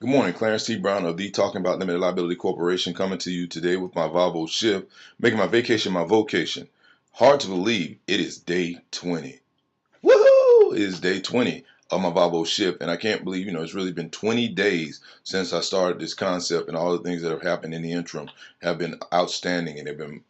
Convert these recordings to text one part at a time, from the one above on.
Good morning, Clarence T. Brown of the Talking About Limited Liability Corporation, coming to you today with my Volvo shift, making my vacation my vocation. Hard to believe it is day 20. Woohoo! It is day 20 of my Volvo shift, and I can't believe, it's really been 20 days since I started this concept, and all the things that have happened in the interim have been outstanding, and they've been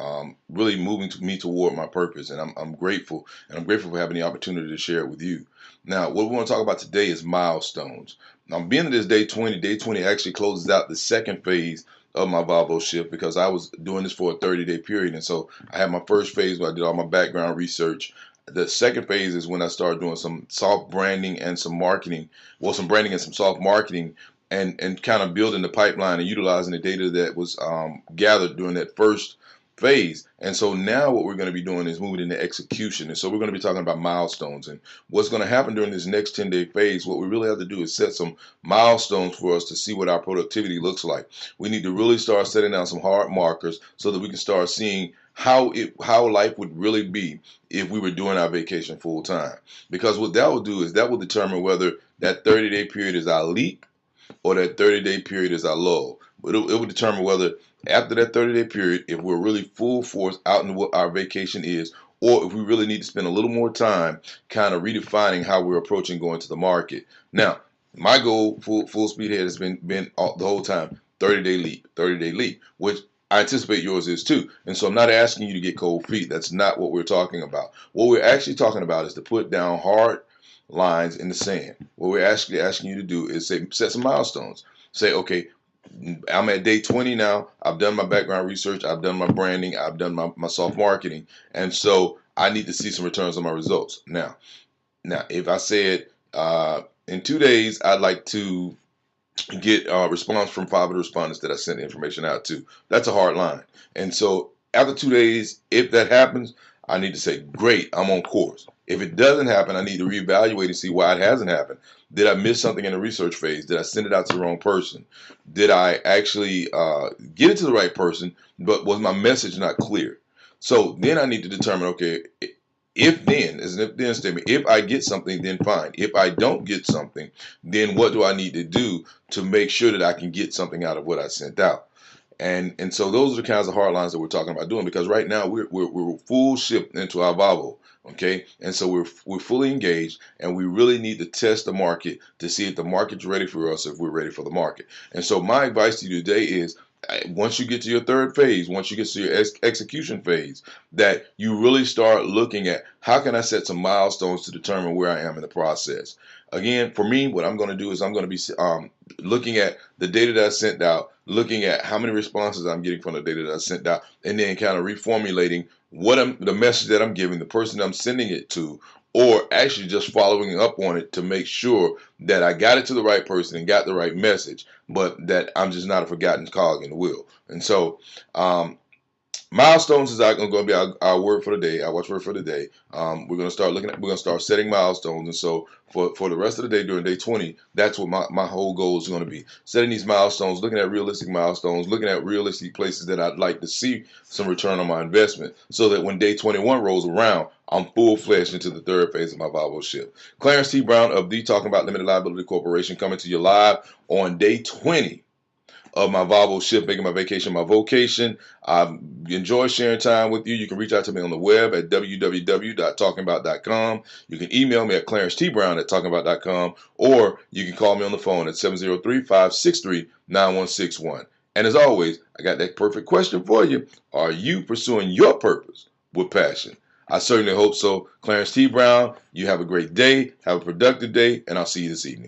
really moving me toward my purpose, and I'm grateful, and I'm grateful for having the opportunity to share it with you. Now, what we want to talk about today is milestones. Now, being that it's day 20 actually closes out the second phase of my Volvo shift because I was doing this for a 30-day period, and so I had my first phase where I did all my background research. The second phase is when I started doing some soft branding and some marketing, well, some branding and some soft marketing, and kind of building the pipeline and utilizing the data that was gathered during that first phase. And so now what we're going to be doing is moving into execution. And so we're going to be talking about milestones and what's going to happen during this next 10-day phase. What we really have to do is set some milestones for us to see what our productivity looks like. We need to really start setting down some hard markers so that we can start seeing how life would really be if we were doing our vacation full time. Because what that will do is that will determine whether that 30-day period is our leap or that 30-day period is our lull. But it will determine whether after that 30-day period, if we're really full force out in what our vacation is, or if we really need to spend a little more time kind of redefining how we're approaching going to the market. Now, my goal, full speed ahead, has been all, the whole time 30-day leap, 30-day leap, which I anticipate yours is too. And so I'm not asking you to get cold feet. That's not what we're talking about. What we're actually talking about is to put down hard lines in the sand. What we're actually asking you to do is set some milestones. Say, okay, I'm at day 20 now. I've done my background research. I've done my branding. I've done my soft marketing. And so I need to see some returns on my results. Now, if I said in 2 days, I'd like to get a response from 5 of the respondents that I sent the information out to. That's a hard line. And so after 2 days, if that happens, I need to say, great, I'm on course. If it doesn't happen, I need to reevaluate and see why it hasn't happened. Did I miss something in the research phase? Did I send it out to the wrong person? Did I actually get it to the right person, but was my message not clear? So then I need to determine, okay, if then, as an if then statement, if I get something, then fine. If I don't get something, then what do I need to do to make sure that I can get something out of what I sent out? And so those are the kinds of hard lines that we're talking about doing, because right now we're full ship into our Volvo, okay? And so we're fully engaged, and we really need to test the market to see if the market's ready for us, if we're ready for the market. And so my advice to you today is, once you get to your third phase, once you get to your execution phase, that you really start looking at how can I set some milestones to determine where I am in the process. Again, for me, what I'm going to do is I'm going to be looking at the data that I sent out, looking at how many responses I'm getting from the data that I sent out, and then kind of reformulating the message that I'm giving, the person I'm sending it to, or actually just following up on it to make sure that I got it to the right person and got the right message, but that I'm just not a forgotten cog in the wheel. And so, milestones is going to be our word for the day, our watchword for the day. We're going to start setting milestones. And so for the rest of the day during day 20, that's what my whole goal is going to be. Setting these milestones, looking at realistic milestones, looking at realistic places that I'd like to see some return on my investment, so that when day 21 rolls around, I'm full-fledged into the third phase of my Volvo shift. Clarence T. Brown of the Talking About Limited Liability Corporation, coming to you live on day 20 of my Volvo shift, making my vacation my vocation. I enjoy sharing time with you. You can reach out to me on the web at www.talkingabout.com. You can email me at clarencetbrown@talkingabout.com, or you can call me on the phone at 703-563-9161. And as always, I got that perfect question for you. Are you pursuing your purpose with passion? I certainly hope so. Clarence T. Brown, you have a great day, have a productive day, and I'll see you this evening.